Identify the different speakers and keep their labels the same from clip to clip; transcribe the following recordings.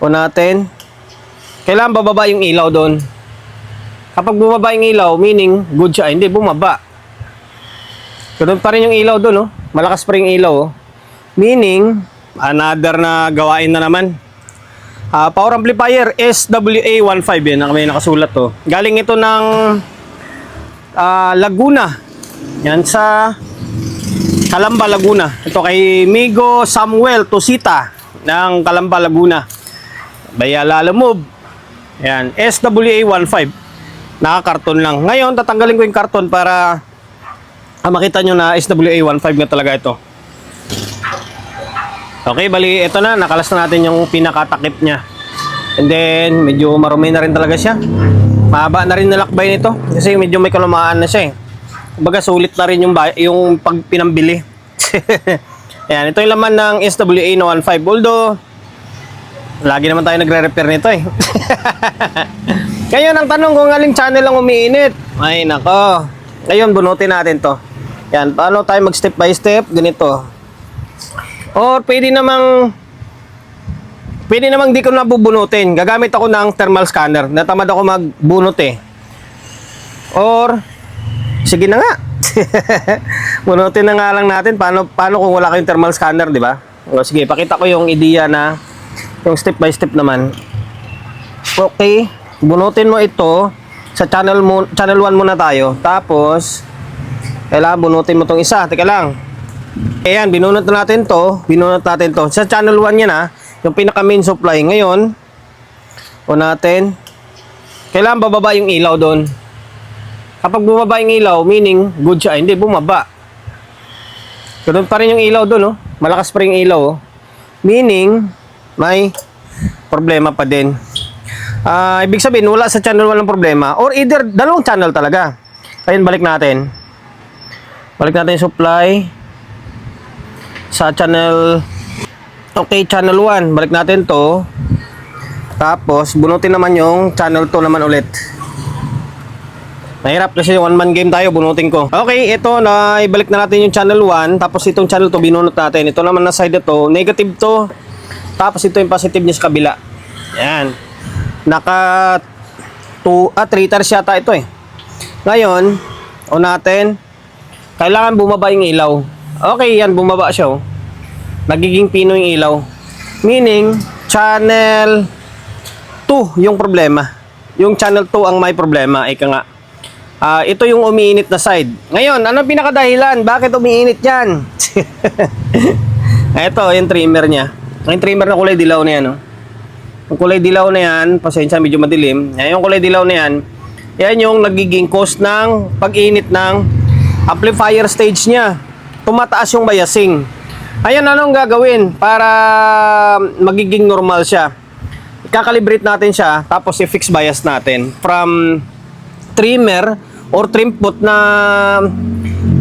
Speaker 1: O natin. Kailangan bababa yung ilaw doon. Kapag bumaba yung ilaw, meaning good siya. Hindi, bumaba. Ganun pa rin yung ilaw doon, oh. Malakas pa rin yung ilaw, oh. Meaning, another na gawain na naman. Power amplifier SWA15 yan. May nakasulat to. Galing ito ng Laguna. Yan sa Calamba, Laguna. Ito kay Migo Samuel Tosita ng Calamba, Laguna. Bayala Move. Yan, SWA15. Nakakarton lang. Ngayon, tatanggalin ko yung karton para makita nyo na SWA15 na talaga ito. Okay, bali, ito na. Nakalas na natin yung pinakatakip niya. And then, medyo marumi na rin talaga siya. Mahaba na rin nalakbay nito. Kasi medyo may kalumaan na siya eh. Kumbaga, sulit na rin yung pag pinambili. Ayan, ito yung laman ng SWA na 15. Although, lagi naman tayo nagre-repair nito eh. Ngayon, ang tanong kung aling channel ang umiinit. Ay, nako. Ngayon, bunutin natin to. Yan, paano tayo mag step by step? Ganito. Or pwede namang di ko na bubunutin. Gagamit ako ng thermal scanner. Natamad ako magbunot eh. Or, sige na nga. Bunutin na nga lang natin. Paano kung wala kayong thermal scanner, di ba? O, sige, pakita ko yung idea na yung step by step naman. Okay, bunutin mo ito sa channel 1 muna tayo. Tapos kailangan bunutin mo tong isa. Teka lang. Ayan, binunot natin to. Sa channel 1 yan ha. Yung pinaka main supply. Ngayon, o natin. Kailangan bababa yung ilaw doon. Kapag bumaba yung ilaw, meaning good siya. Hindi, bumaba. Ganun pa rin yung ilaw doon, oh. Malakas pa rin yung ilaw, oh. Meaning, may problema pa din. Ibig sabihin, wala sa channel walang problema. Or either, dalawang channel talaga. Ayun, balik natin. Balik natin yung supply. Sa channel, okay, channel 1. Balik natin to. Tapos, bunutin naman yung channel 2 naman ulit. Mahirap kasi one-man game tayo, bunutin ko. Okay, ito na, ibalik na natin yung channel 1. Tapos itong channel 2, binunot natin. Ito naman na side ito, negative to. Tapos ito yung positive niya sa kabila. Yan. Naka 3 tiers yata ito eh. Ngayon, o natin, kailangan bumaba yung ilaw. Okay, yan, bumaba siya, oh. Nagiging pino yung ilaw. Meaning, channel 2 yung problema. Yung channel 2 ang may problema. Ika nga. Ito yung umiinit na side. Ngayon, ano pinakadahilan? Bakit umiinit yan? Ito, yung trimmer niya. Yung trimmer na kulay dilaw na yan, oh. Yung kulay dilaw na yan, pasensya, medyo madilim. Yung kulay dilaw na yan, yan yung nagiging cause ng pag-init ng amplifier stage niya. Tumataas yung biasing. Ayan, anong gagawin para magiging normal siya? Ikakalibrate natin siya, tapos i-fix bias natin from trimmer or trim put na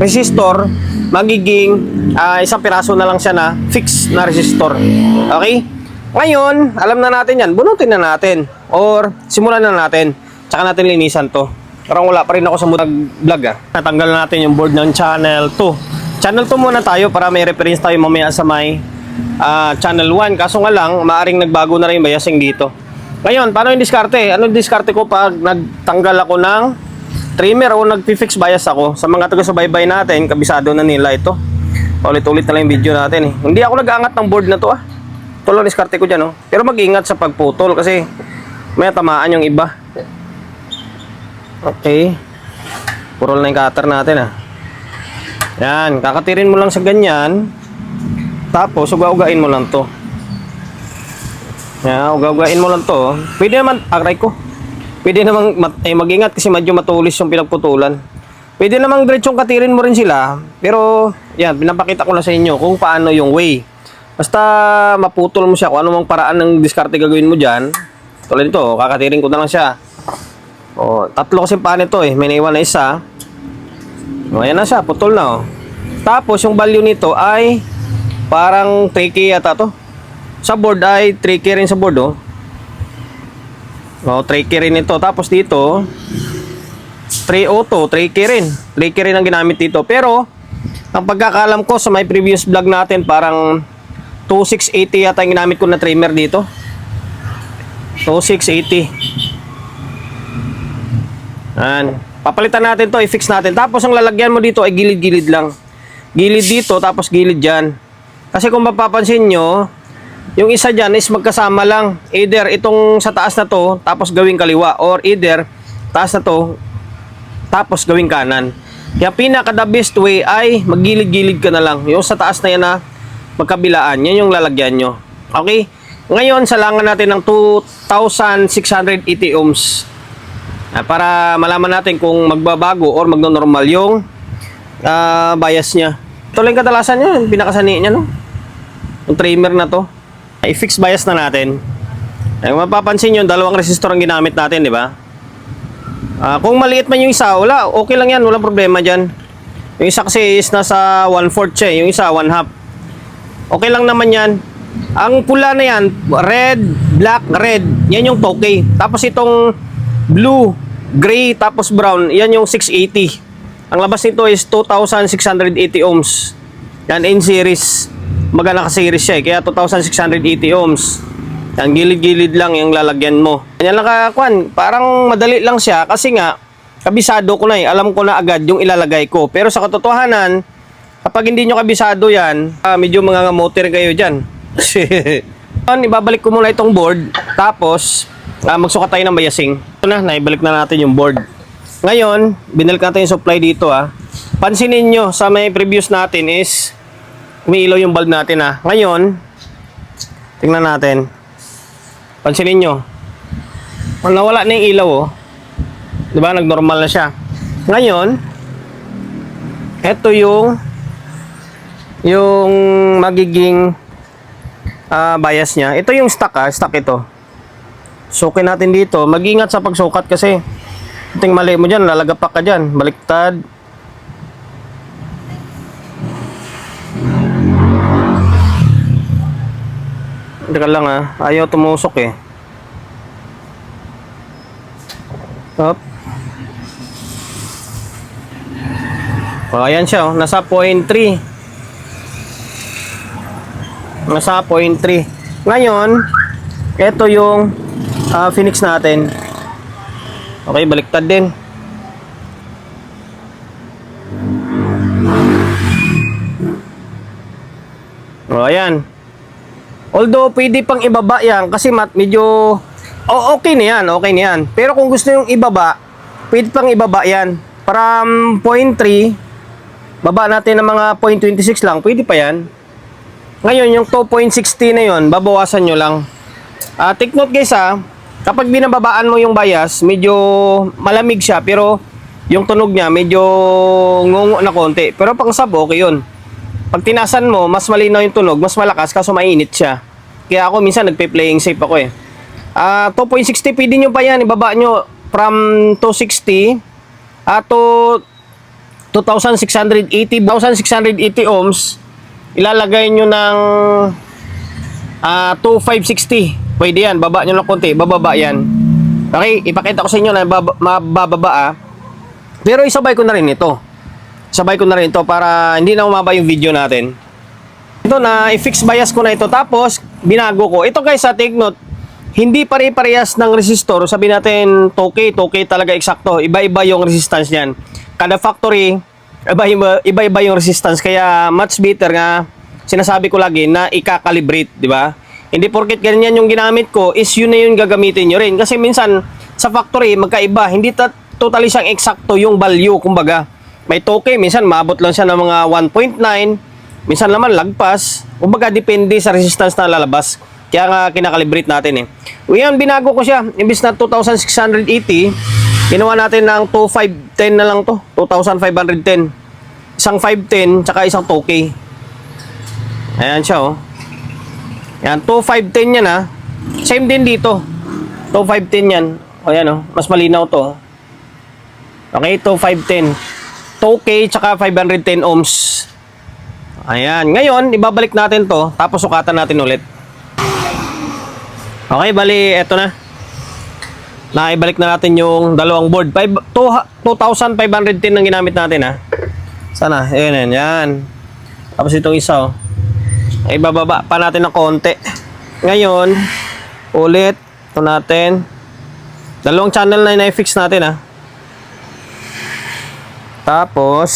Speaker 1: resistor, magiging isang piraso na lang siya na fix na resistor. Okay? Ngayon, alam na natin yan. Bunutin na natin. Or, simulan na natin. Tsaka natin linisan to. Parang wala pa rin ako sa vlog ah. Natanggal na natin yung board ng channel 2. Channel 2 muna tayo para may reference tayo mamaya sa may channel 1. Kaso nga lang, maaring nagbago na rin yung biasing dito. Ngayon, paano yung diskarte? Ano yung diskarte ko pag nagtanggal ako ng trimmer o nag-fix bias ako? Sa mga taga-subaybay natin, kabisado na nila ito. Ulit-ulit na lang yung video natin eh. Hindi ako nag-aangat ng board na to ah. Ito lang diskarte ko dyan oh. Pero mag-ingat sa pagputol kasi may tamaan yung iba. Okay. Purol na yung cutter natin ah. Yan, kakatirin mo lang sa ganyan. Tapos, uga-ugain mo lang to. Yan, uga-ugain mo lang to. Pwede naman, aray ko. Pwede namang mag-ingat kasi medyo matulis yung pinagputulan. Pwede namang diretsong katirin mo rin sila. Pero, yan, pinapakita ko na sa inyo kung paano yung way. Basta maputol mo siya kung anumang paraan ng diskarte gagawin mo dyan. Tulad nito, kakatirin ko na lang siya. O, tatlo kasi pa nito eh. May naiwan na isa. O, ayan na siya, putol na oh. Tapos, yung value nito ay parang 3K yata to. Sa board ay 3K rin sa board oh. O, 3K rin ito. Tapos dito, 3 auto, 3K rin. 3K rin ang ginamit dito. Pero, ang pagkakalam ko sa may previous vlog natin, parang 2680 yata yung ginamit ko na trimmer dito. 2680. Yan. Papalitan natin to, i-fix natin. Tapos ang lalagyan mo dito ay gilid-gilid lang. Gilid dito, tapos gilid dyan. Kasi kung mapapansin nyo, yung isa dyan is magkasama lang. Either itong sa taas na to, tapos gawing kaliwa. Or either, taas na to, tapos gawing kanan. Kaya pinaka the best way ay maggilid-gilid ka na lang. Yung sa taas na yan na magkabilaan, yan yung lalagyan nyo. Okay? Ngayon, salangan natin ng 2,680 ohms. Para malaman natin kung magbabago or magno-normal yung bias niya. Ito lang kadalasan nyo, yung pinakasani niya, no? Yung trimmer na to. I-fix bias na natin. Kung mapapansin nyo, dalawang resistor ang ginamit natin, di ba? Kung maliit man yung isa, wala, okay lang yan, walang problema dyan. Yung isa kasi is nasa 1/4 siya, yung isa 1/2. Okay lang naman yan. Ang pula na yan, red, black, red, yan yung Tokay. Tapos itong blue, gray, tapos brown, yan yung 680. Ang labas nito is 2,680 ohms. Yan, in series. Magana ka-series siya kaya 2,680 ohms. Yan, gilid-gilid lang yung lalagyan mo. Yan lang kakuan, parang madali lang siya kasi nga, kabisado ko na alam ko na agad yung ilalagay ko. Pero sa katotohanan, kapag hindi nyo kabisado yan, medyo mangangamote rin kayo dyan. Ibabalik ko muna itong board, tapos magsukat tayo ng biasing. Ito na, naibalik na natin yung board. Ngayon, binalik natin yung supply dito Pansinin nyo, sa may previous natin is umiilaw yung bulb natin Ngayon, tingnan natin. Pansinin nyo. Nawala na yung ilaw Diba, nagnormal na siya. Ngayon, ito yung magiging bias niya. Ito yung stock stock ito. Sukin natin dito. Mag-ingat sa pagsukat kasi ting mali mo dyan, lalagapak ka dyan. Baliktad. Teka lang ayaw tumusok Up. Ayan siya nasa 0.3. Nasa 0.3. Ngayon, ito yung Phoenix natin. Okay, baliktad din. Ayan. Although, pwede pang ibaba yan kasi medyo okay na yan, okay na yan. Pero kung gusto yung ibaba, pwede pang ibaba yan. From 0.3, baba natin ng mga 0.26 lang, pwede pa yan. Ngayon, yung 2.60 na yun, babawasan nyo lang. Take note guys kapag binababaan mo yung bias, medyo malamig siya, pero yung tunog niya medyo ngungo na konti. Pero pang sub, okay yun. Pag tinasan mo, mas malinaw yung tunog, mas malakas, kaso mainit siya. Kaya ako minsan nagpe-playing safe ako 2.60 pwede nyo pa yan, ibaba nyo from 260 to 2,680 ohms. Ilalagay nyo ng 2,560. Pwede yan, baba nyo lang konti, bababa yan. Okay, ipakita ko sa inyo na mabababa Pero isabay ko na rin ito. Sabay ko na rin ito para hindi na umaba yung video natin. Ito na, i-fix bias ko na ito. Tapos, binago ko. Ito guys, take note. Hindi pare-parehas ng resistor. Sabi natin, 2K talaga eksakto. Iba-iba yung resistance niyan. Kada factory, iba-iba yung resistance. Kaya, much better nga, sinasabi ko lagi na i-calibrate, di ba? Hindi porket ganyan yung ginamit ko, is yun na yung gagamitin nyo rin. Kasi minsan, sa factory, magkaiba. Hindi totally siyang eksakto yung value, kumbaga. May 2K, minsan maabot lang siya ng mga 1.9, minsan naman lagpas. Kumbaga, depende sa resistance na lalabas. Kaya nga kinakalibrate natin Ngayon, binago ko siya. Imbis na 2,680, ginawa natin ng 2,510 na lang to. 2,510. Isang 510, tsaka isang 2K. Ayan siya Ayan, 2,510 yan Same din dito. 2,510 yan. Ayan mas malinaw to. Okay, 2,510. 2K tsaka 510 ohms. Ayan. Ngayon, ibabalik natin to. Tapos sukatan natin ulit. Okay, bali, eto na. Naibalik na natin yung dalawang board. 2,510 ang ginamit natin Sana, yan. Tapos itong isa Ibababa pa natin ng konti. Ngayon, ulit, Ito natin. Dalawang channel na i-fix natin ha. Tapos,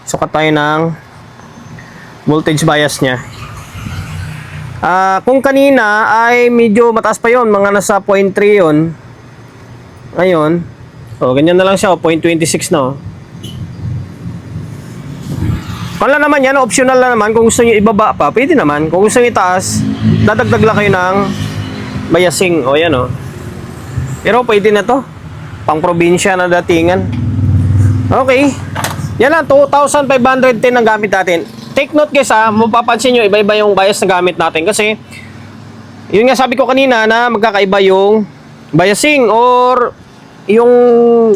Speaker 1: sukat tayo ng voltage bias niya. Kung kanina ay medyo mataas pa yon, mga nasa 0.3 yon. Ngayon, ganyan na lang siya, 0.26 na. Wala naman yan, optional na naman. Kung gusto nyo ibaba pa, pwede naman. Kung gusto nyo itaas, dadagdag lang kayo ng biasing. Yan Pero pwede na to. Pang probinsya na datingan. Okay. Yan lang, 2,510 ang gamit natin. Take note guys mapapansin nyo, iba-iba yung bias na gamit natin. Kasi, yun nga sabi ko kanina na magkakaiba yung biasing or yung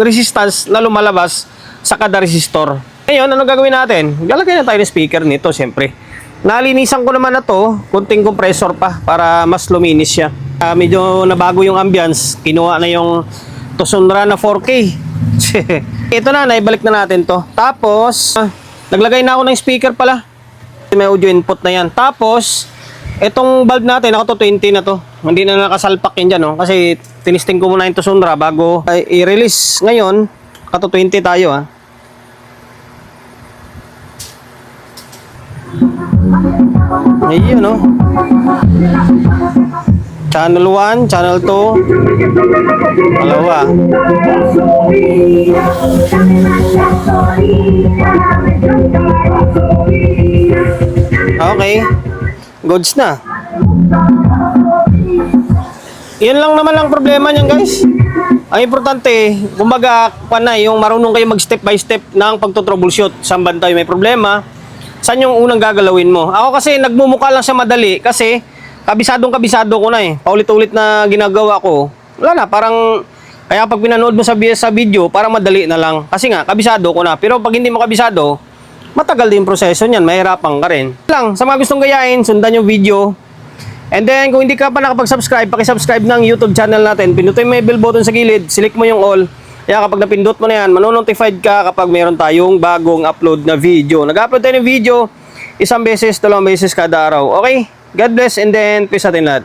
Speaker 1: resistance na lumalabas sa kada resistor. Ngayon, ano gagawin natin? Galagay na tayo ng speaker nito, siyempre. Nalinisan ko naman na to, kunting compressor pa para mas luminis siya. Medyo nabago yung ambience, kinuha na yung Tucson Run na 4K. Ito na, naibalik na natin to. Tapos, naglagay na ako ng speaker pala. May audio input na yan. Tapos, itong bulb natin, ako to 20 na to. Hindi na nakasalpak yan dyan, kasi tinisting ko muna yung Tucson Run bago i-release. Ngayon, ako to 20 tayo, Ayun, Channel 1, channel 2, dalawa. Okay. Goods na. Yan lang naman ang problema niyan, guys. Ang importante, kumbaga, yung marunong kayo mag-step by step ng pagto-troubleshoot. Saan ba tayo may problema? Saan yung unang gagalawin mo? Ako kasi nagmumukha lang siya madali kasi kabisado ko na Paulit-ulit na ginagawa ko. Wala na, parang kaya pag pinanood mo sa video, parang madali na lang. Kasi nga, kabisado ko na. Pero pag hindi mo kabisado, matagal din yung proseso niyan, mahirapan ka rin. Lang, sa mga gustong gayahin, sundan yung video. And then, kung hindi ka pa nakapag-subscribe, paki-subscribe ng YouTube channel natin. Pindutin mo yung bell button sa gilid, select mo yung all. Kaya kapag napindot mo na yan, manonotified ka kapag mayroon tayong bagong upload na video. Nag-upload tayo ng video, 1 beses, 2 beses kada araw. Okay? God bless and then peace atin lahat.